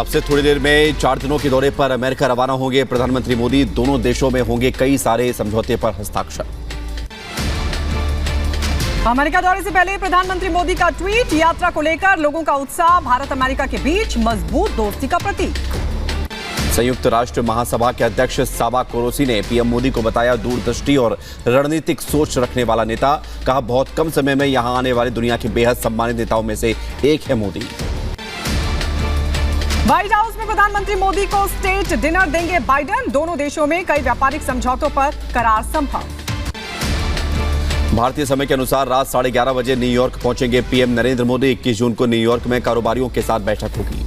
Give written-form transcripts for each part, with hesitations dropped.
अब से थोड़ी देर में 4 दिनों के दौरे पर अमेरिका रवाना होंगे प्रधानमंत्री मोदी। दोनों देशों में होंगे कई सारे समझौते पर हस्ताक्षर। अमेरिका दौरे से पहले प्रधानमंत्री मोदी का ट्वीट, यात्रा को लेकर लोगों का उत्साह, भारत अमेरिका के बीच मजबूत दोस्ती का प्रतीक। संयुक्त राष्ट्र महासभा के अध्यक्ष साबा कोरोसी ने पीएम मोदी को बताया दूरदृष्टि और रणनीतिक सोच रखने वाला नेता। कहा बहुत कम समय में यहां आने वाले दुनिया के बेहद सम्मानित नेताओं में से एक है मोदी। व्हाइट हाउस में प्रधानमंत्री मोदी को स्टेट डिनर देंगे बाइडेन। दोनों देशों में कई व्यापारिक समझौतों पर करार संभव। भारतीय समय के अनुसार रात 11:30 बजे न्यूयॉर्क पहुंचेंगे पीएम नरेंद्र मोदी। 21 जून को न्यूयॉर्क में कारोबारियों के साथ बैठक होगी।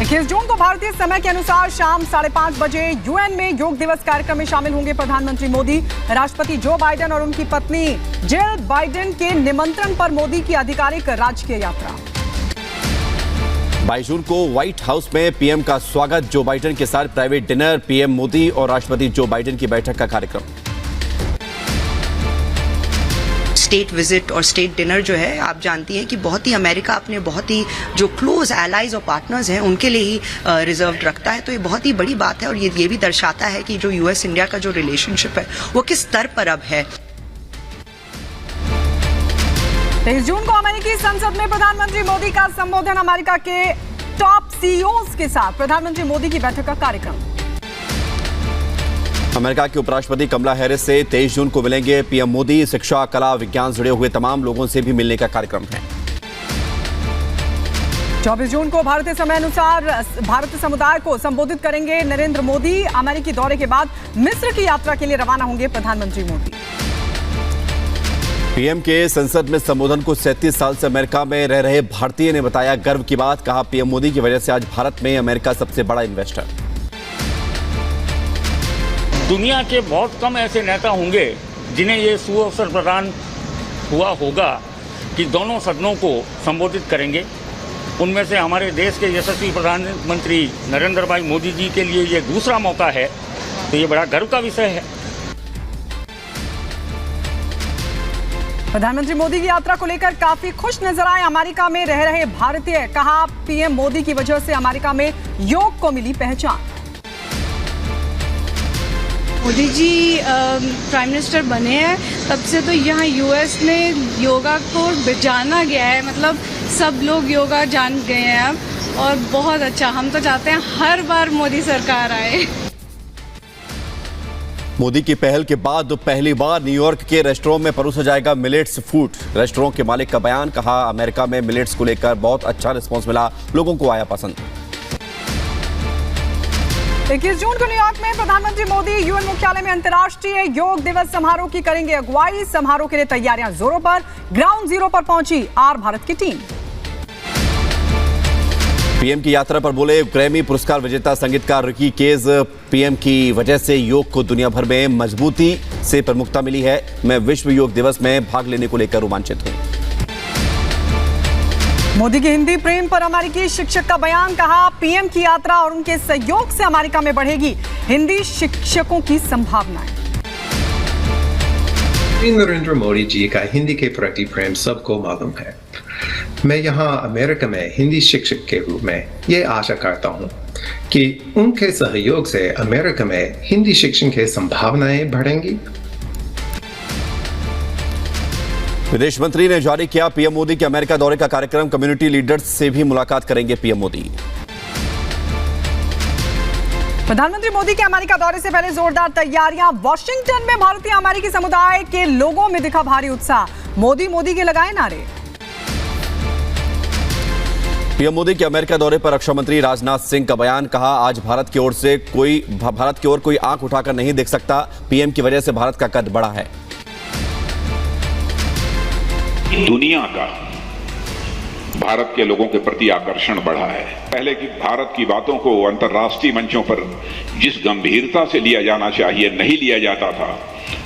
21 जून को भारतीय समय के अनुसार शाम 5:30 बजे यूएन में योग दिवस कार्यक्रम में शामिल होंगे प्रधानमंत्री मोदी। राष्ट्रपति जो बाइडेन और उनकी पत्नी जिल बाइडेन के निमंत्रण पर मोदी की आधिकारिक राजकीय यात्रा। 22 जून को व्हाइट हाउस में पीएम का स्वागत, जो बाइडेन के साथ प्राइवेट डिनर, पीएम मोदी और राष्ट्रपति जो बाइडेन की बैठक का कार्यक्रम। स्टेट विजिट और स्टेट डिनर जो है, आप जानती हैं कि बहुत ही अमेरिका अपने बहुत ही जो क्लोज एलाइज और पार्टनर्स हैं उनके लिए ही रिजर्व रखता है। तो ये बहुत ही बड़ी बात है और ये भी दर्शाता है कि जो यूएस इंडिया का जो रिलेशनशिप है वो किस स्तर पर अब है। 23 जून को अमेरिकी संसद में प्रधानमंत्री मोदी का संबोधन। अमेरिका के टॉप सीईओज के साथ प्रधानमंत्री मोदी की बैठक का कार्यक्रम। अमेरिका के उपराष्ट्रपति कमला हैरिस से 23 जून को मिलेंगे पीएम मोदी। शिक्षा, कला, विज्ञान से जुड़े हुए तमाम लोगों से भी मिलने का कार्यक्रम है। 24 जून को भारतीय समय अनुसार भारतीय समुदाय को संबोधित करेंगे नरेंद्र मोदी। अमेरिकी दौरे के बाद मिस्र की यात्रा के लिए रवाना होंगे प्रधानमंत्री मोदी। पीएम के संसद में संबोधन को 37 साल से अमेरिका में रह रहे भारतीय ने बताया गर्व की बात। कहा पीएम मोदी की वजह से आज भारत में अमेरिका सबसे बड़ा इन्वेस्टर। दुनिया के बहुत कम ऐसे नेता होंगे जिन्हें ये सुअवसर प्रदान हुआ होगा कि दोनों सदनों को संबोधित करेंगे। उनमें से हमारे देश के यशस्वी प्रधानमंत्री नरेंद्र भाई मोदी जी के लिए ये दूसरा मौका है, तो ये बड़ा गर्व का विषय है। प्रधानमंत्री मोदी की यात्रा को लेकर काफी खुश नजर आए अमेरिका में रह रहे भारतीय। कहा पीएम मोदी की वजह से अमेरिका में योग को मिली पहचान। मोदी जी प्राइम मिनिस्टर बने हैं तब से तो यहाँ यूएस में योगा को जाना गया है, मतलब सब लोग योगा जान गए हैं अब, और बहुत अच्छा। हम तो चाहते हैं हर बार मोदी सरकार आए। मोदी की पहल के बाद पहली बार न्यूयॉर्क के रेस्टोरेंट में परोसा जाएगा मिलेट्स फूड। रेस्टोरेंट के मालिक का बयान। कहा अमेरिका में मिलेट्स को लेकर बहुत अच्छा रिस्पांस मिला, लोगों को आया पसंद। 21 जून को न्यूयॉर्क में प्रधानमंत्री मोदी यूएन मुख्यालय में अंतर्राष्ट्रीय योग दिवस समारोह की करेंगे अगुवाई। समारोह के लिए तैयारियां जोरों पर। ग्राउंड जीरो पर पहुंची आर भारत की टीम। पीएम की यात्रा पर बोले ग्रैमी पुरस्कार विजेता संगीतकार रिकी केज। पीएम की वजह से योग को दुनिया भर में मजबूती से प्रमुखता मिली है। मैं विश्व योग दिवस में भाग लेने को लेकर रोमांचित हूं। मोदी की हिंदी प्रेम पर अमेरिकी शिक्षक का बयान। कहा पीएम की यात्रा और उनके सहयोग से अमेरिका में बढ़ेगी हिंदी शिक्षकों की संभावनाएं। नरेंद्र मोदी जी का हिंदी के प्रति प्रेम सबको मालूम है। मैं यहाँ अमेरिका में हिंदी शिक्षक के रूप में ये आशा करता हूँ कि उनके सहयोग से अमेरिका में हिंदी शिक्षण की संभावनाएं बढ़ेंगी। विदेश मंत्री ने जारी किया पीएम मोदी के अमेरिका दौरे का कार्यक्रम। कम्युनिटी लीडर्स से भी मुलाकात करेंगे पीएम मोदी। प्रधानमंत्री मोदी के अमेरिका दौरे से पहले जोरदार तैयारियां। वॉशिंगटन में भारतीय अमेरिकी समुदाय के लोगों में दिखा भारी उत्साह। मोदी के लगाए नारे। पीएम मोदी के अमेरिका दौरे पर रक्षा मंत्री राजनाथ सिंह का बयान। कहा आज भारत की ओर कोई आंख उठाकर नहीं देख सकता। पीएम की वजह से भारत का कद बढ़ा है। दुनिया का भारत के लोगों के प्रति आकर्षण बढ़ा है। पहले की भारत की बातों को अंतर्राष्ट्रीय मंचों पर जिस गंभीरता से लिया जाना चाहिए नहीं लिया जाता था,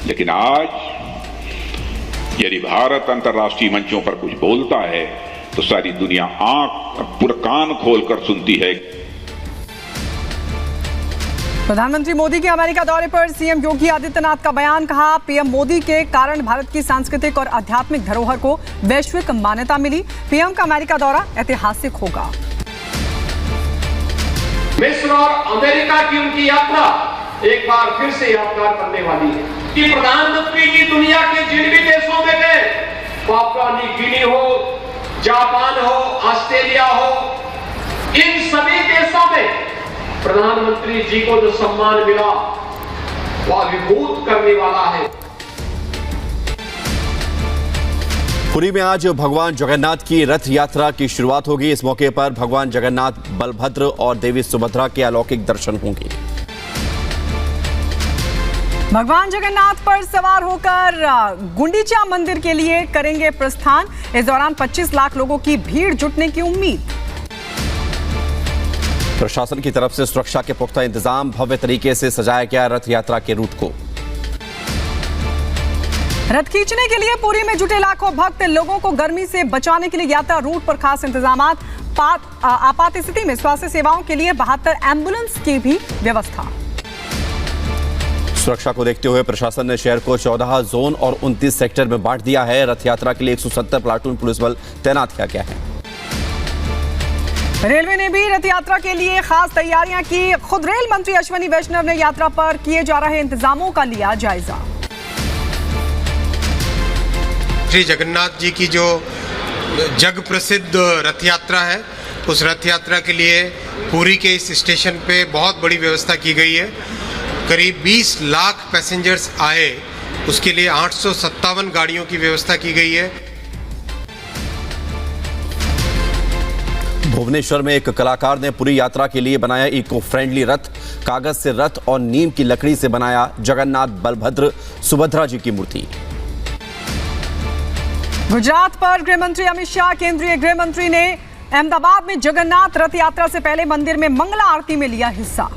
लेकिन आज यदि भारत अंतर्राष्ट्रीय मंचों पर कुछ बोलता है तो सारी दुनिया पूरा कान खोलकर सुनती है। प्रधानमंत्री मोदी के अमेरिका दौरे पर सीएम योगी आदित्यनाथ का बयान। कहा, पीएम मोदी के कारण भारत की सांस्कृतिक और आध्यात्मिक धरोहर को वैश्विक मान्यता मिली। पीएम का अमेरिका दौरा ऐतिहासिक होगा। मिस्र और अमेरिका की उनकी यात्रा एक बार फिर से यादगार बनने वाली है कि प्रधानमंत्री जी दुनिया के जिन भी देशों में गए, पापुआ न्यू गिनी हो, जापान हो, ऑस्ट्रेलिया हो, इन सभी देशों में प्रधानमंत्री जी को जो सम्मान मिला वह अभिभूत करने वाला है। पुरी में आज भगवान जगन्नाथ की रथ यात्रा की शुरुआत होगी। इस मौके पर भगवान जगन्नाथ, बलभद्र और देवी सुभद्रा के अलौकिक दर्शन होंगे। भगवान जगन्नाथ पर सवार होकर गुंडीचा मंदिर के लिए करेंगे प्रस्थान। इस दौरान 25 लाख लोगों की भीड़ जुटने की उम्मीद। प्रशासन की तरफ से सुरक्षा के पुख्ता इंतजाम, भव्य तरीके से सजाया गया रथ यात्रा के रूट को। रथ खींचने के लिए पुरी में जुटे लाखों भक्त। लोगों को गर्मी से बचाने के लिए यात्रा रूट पर खास इंतजाम। आपात स्थिति में स्वास्थ्य सेवाओं के लिए 72 एम्बुलेंस की भी व्यवस्था। सुरक्षा को देखते हुए प्रशासन ने शहर को 14 जोन और 29 सेक्टर में बांट दिया है। रथ यात्रा के लिए 170 प्लाटून पुलिस बल तैनात किया गया है। रेलवे ने भी रथ यात्रा के लिए खास तैयारियां की। खुद रेल मंत्री अश्विनी वैष्णव ने यात्रा पर किए जा रहे इंतजामों का लिया जायजा। श्री जगन्नाथ जी की जो जग प्रसिद्ध रथ यात्रा है, उस रथ यात्रा के लिए पुरी के इस स्टेशन पे बहुत बड़ी व्यवस्था की गई है। करीब 20 लाख पैसेंजर्स आए, उसके लिए 857 गाड़ियों की व्यवस्था की गई है। भुवनेश्वर में एक कलाकार ने पुरी यात्रा के लिए बनाया इको फ्रेंडली रथ। कागज से रथ और नीम की लकड़ी से बनाया जगन्नाथ, बलभद्र, सुभद्रा जी की मूर्ति। गुजरात पर गृह मंत्री अमित शाह, केंद्रीय गृह मंत्री ने अहमदाबाद में जगन्नाथ रथ यात्रा से पहले मंदिर में मंगला आरती में लिया हिस्सा।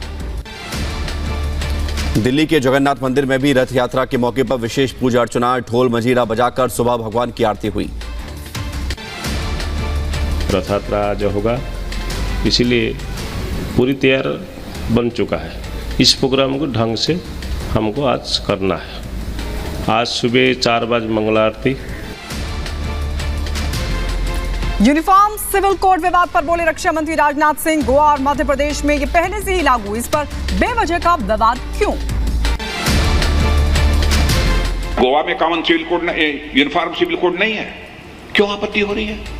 दिल्ली के जगन्नाथ मंदिर में भी रथ यात्रा के मौके पर विशेष पूजा अर्चना, ढोल मजीरा बजाकर सुबह भगवान की आरती हुई। रथ यात्रा जो होगा, इसीलिए पूरी तैयार बन चुका है। इस प्रोग्राम को ढंग से हमको आज करना है। आज सुबह 4 बजे मंगला आरती। यूनिफॉर्म सिविल कोड विवाद पर बोले रक्षा मंत्री राजनाथ सिंह। गोवा और मध्य प्रदेश में ये पहले से ही लागू, इस पर बेवजह का विवाद क्यों? गोवा में common civil code, uniform civil code नहीं है, क्यों आपत्ति हो रही है?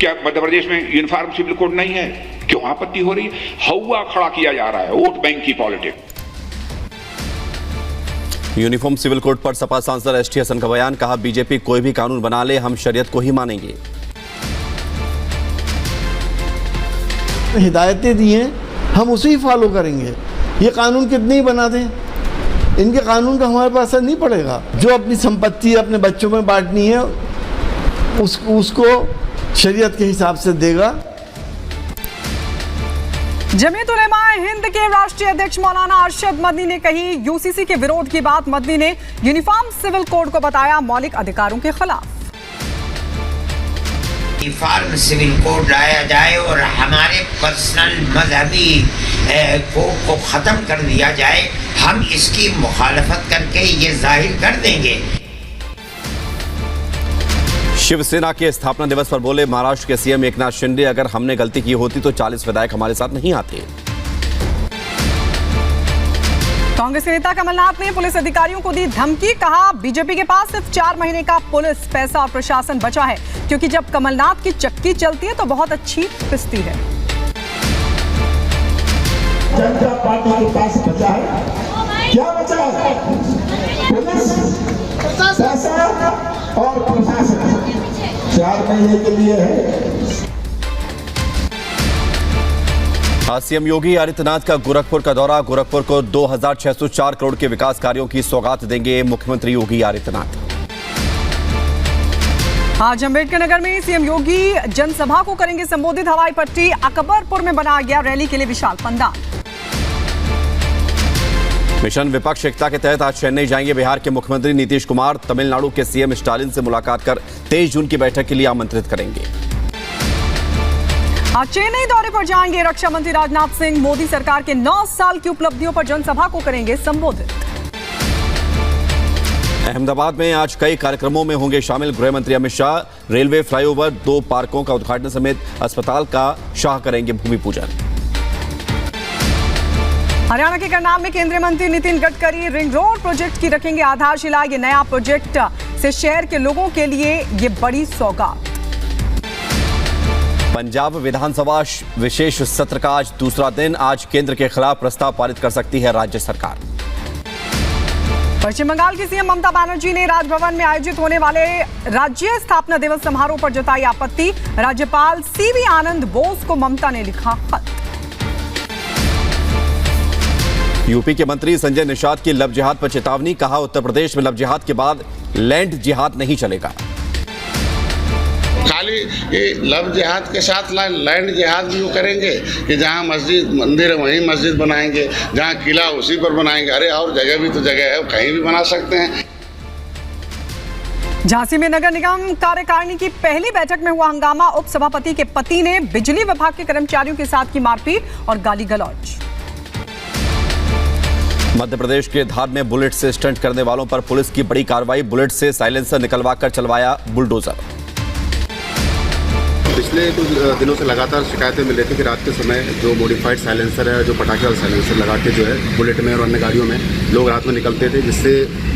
क्या मध्य प्रदेश में यूनिफॉर्म सिविल कोड नहीं है, क्यों आपत्ति हो रही है? हवा खड़ा किया जा रहा है, वोट बैंक की पॉलिटिक्स। यूनिफॉर्म सिविल कोड पर सपा सांसद एसटी हसन का बयान। कहा, बीजेपी कोई भी कानून बना ले, हम शरीयत को ही मानेंगे। हिदायतें दी हैं, हम उसे ही फॉलो करेंगे। ये कानून कितने ही बना दें, इनके कानून का हमारे पास असर नहीं पड़ेगा। जो अपनी संपत्ति अपने बच्चों में बांटनी है, उसको शरीयत के हिसाब से देगा। जमीयत उलेमा-ए-हिंद के राष्ट्रीय अध्यक्ष मौलाना अरशद मदनी ने कही यूसीसी के विरोध की बात। मदनी ने यूनिफॉर्म सिविल कोड को बताया मौलिक अधिकारों के खिलाफ। यूनिफॉर्म सिविल कोड लाया जाए और हमारे पर्सनल मजहबी कोड को खत्म कर दिया जाए, हम इसकी मुखालफत करके ये जाहिर कर देंगे। शिवसेना के स्थापना दिवस पर बोले महाराष्ट्र के सीएम एकनाथ शिंदे, अगर हमने गलती की होती तो 40 विधायक हमारे साथ नहीं आते। कांग्रेस नेता कमलनाथ ने पुलिस अधिकारियों को दी धमकी। कहा, बीजेपी के पास सिर्फ 4 महीने का पुलिस पैसा और प्रशासन बचा है, क्योंकि जब कमलनाथ की चक्की चलती है तो बहुत अच्छी पिसती है। जनता पार्टी के पास बचा है, क्या बचा है? पुलिस, पैसा और प्रशासन 4 महीने के लिए है। आज सीएम योगी आदित्यनाथ का गोरखपुर का दौरा। गोरखपुर को 2604 करोड़ के विकास कार्यों की सौगात देंगे मुख्यमंत्री योगी आदित्यनाथ। आज अंबेडकर नगर में सीएम योगी जनसभा को करेंगे संबोधित। हवाई पट्टी अकबरपुर में बनाया गया रैली के लिए विशाल पंडाल। मिशन विपक्ष एकता के तहत आज चेन्नई जाएंगे बिहार के मुख्यमंत्री नीतीश कुमार। तमिलनाडु के सीएम स्टालिन से मुलाकात कर 23 जून की बैठक के लिए आमंत्रित करेंगे। आज चेन्नई दौरे पर जाएंगे रक्षा मंत्री राजनाथ सिंह। मोदी सरकार के 9 साल की उपलब्धियों पर जनसभा को करेंगे संबोधित। अहमदाबाद में आज कई कार्यक्रमों में होंगे शामिल गृह मंत्री अमित शाह। रेलवे फ्लाईओवर, 2 पार्कों का उद्घाटन समेत अस्पताल का शाह करेंगे भूमि पूजन। हरियाणा के करनाल में केंद्रीय मंत्री Nitin Gadkari ring road project की रखेंगे आधारशिला। ये नया प्रोजेक्ट से शहर के लोगों के लिए ये बड़ी सौगात। पंजाब विधानसभा विशेष सत्र का आज दूसरा दिन। आज केंद्र के खिलाफ प्रस्ताव पारित कर सकती है राज्य सरकार। पश्चिम बंगाल की सीएम ममता बनर्जी ने राजभवन में आयोजित होने वाले राज्य स्थापना दिवस समारोह पर जताई आपत्ति। राज्यपाल सीवी आनंद बोस को ममता ने लिखा खत। यूपी के मंत्री संजय निषाद की लव जिहाद पर चेतावनी। कहा, उत्तर प्रदेश में लव जिहाद के बाद लैंड जिहाद नहीं चलेगा। खाली ये लव जिहाद के साथ लैंड जिहाद भी वो करेंगे कि जहाँ मस्जिद मंदिर है वहीं मस्जिद बनाएंगे, जहाँ किला उसी पर बनाएंगे। अरे और जगह भी तो जगह है, कहीं भी बना सकते हैं। झांसी में नगर निगम कार्यकारिणी की पहली बैठक में हुआ हंगामा। उप सभापति के पति ने बिजली विभाग के कर्मचारियों के साथ की मारपीट और गाली गलौज। मध्य प्रदेश के धार में बुलेट से स्टंट करने वालों पर पुलिस की बड़ी कार्रवाई। बुलेट से साइलेंसर निकलवाकर चलवाया बुलडोजर। पिछले कुछ दिनों से लगातार शिकायतें मिल रही थी कि रात के समय जो मॉडिफाइड साइलेंसर है, जो पटाखे वाला साइलेंसर लगा के जो है बुलेट में और अन्य गाड़ियों में लोग रात में निकलते थे, जिससे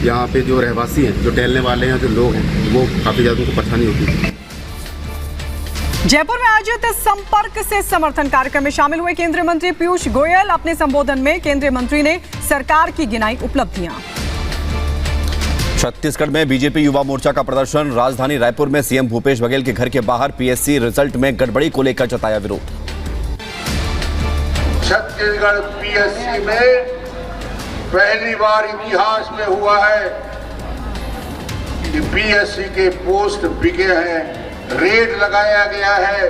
यहाँ पे जो रहवासी हैं, जो टहलने वाले हैं, जो लोग हैं, वो काफ़ी ज़्यादा उनको परेशानी होती है। जयपुर में आयोजित संपर्क से समर्थन कार्यक्रम में शामिल हुए केंद्रीय मंत्री पीयूष गोयल। अपने संबोधन में केंद्रीय मंत्री ने सरकार की गिनाई उपलब्धियां। छत्तीसगढ़ में बीजेपी युवा मोर्चा का प्रदर्शन। राजधानी रायपुर में सीएम भूपेश बघेल के घर के बाहर पीएससी रिजल्ट में गड़बड़ी को लेकर जताया विरोध। छत्तीसगढ़ पीएससी में पहली बार इतिहास में हुआ है कि पीएससी के पोस्ट बिके हैं, रेड लगाया गया है।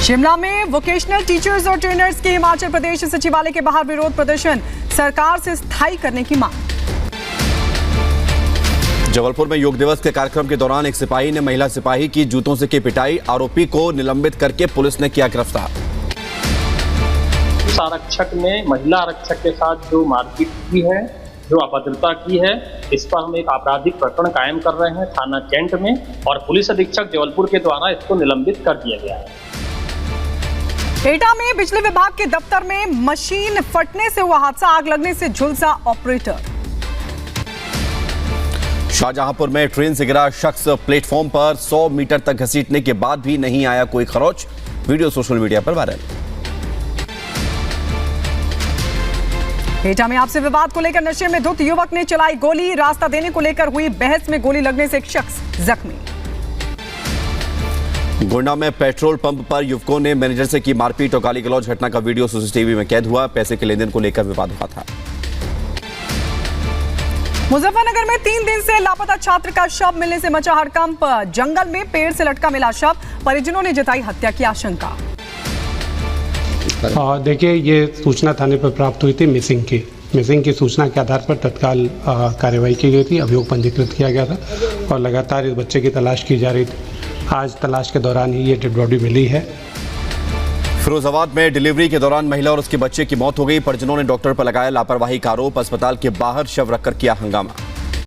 शिमला में वोकेशनल टीचर्स और ट्रेनर्स के हिमाचल प्रदेश सचिवालय के बाहर विरोध प्रदर्शन। सरकार से स्थायी करने की मांग। जबलपुर में योग दिवस के कार्यक्रम के दौरान एक सिपाही ने महिला सिपाही की जूतों से की पिटाई। आरोपी को निलंबित करके पुलिस ने किया गिरफ्तार। उस आरक्षक ने महिला आरक्षक के साथ जो मारपीट की है, जो अभद्रता की है, इस पर हम एक आपराधिक प्रकरण कायम कर रहे हैं थाना कैंट में, और पुलिस अधीक्षक जबलपुर के द्वारा इसको निलंबित कर दिया गया है। एटा में बिजली विभाग के दफ्तर में मशीन फटने से हुआ हादसा। आग लगने से झुलसा ऑपरेटर। शाहजहांपुर में ट्रेन से गिरा शख्स प्लेटफॉर्म पर 100 मीटर तक घसीटने के बाद भी नहीं आया कोई खरोच। वीडियो सोशल मीडिया पर वायरल। एटा में आपसे विवाद को लेकर नशे में धुत युवक ने चलाई गोली। रास्ता देने को लेकर हुई बहस में गोली लगने से एक शख्स जख्मी। गोंडा में पेट्रोल पंप पर युवकों ने मैनेजर से की मारपीट और गाली गलौज। घटना का वीडियो सीसीटीवी में कैद हुआ। पैसे के लेन देन को लेकर विवाद हुआ था। मुजफ्फरनगर में 3 दिन से लापता छात्र का शव मिलने से मचा हड़कंप। जंगल में पेड़ से लटका मिला शव। परिजनों ने जताई हत्या की आशंका। देखिए, ये सूचना थाने पर प्राप्त हुई थी मिसिंग की सूचना के आधार पर तत्काल कार्रवाई की गई थी। अभियोग पंजीकृत किया गया था और लगातार इस बच्चे की तलाश की जा रही थी। आज तलाश के दौरान ही ये डेड बॉडी मिली है। फिरोजाबाद में डिलीवरी के दौरान महिला और उसके बच्चे की मौत हो गई। परिजनों ने डॉक्टर पर लगाया लापरवाही का आरोप। अस्पताल के बाहर शव रखकर किया हंगामा।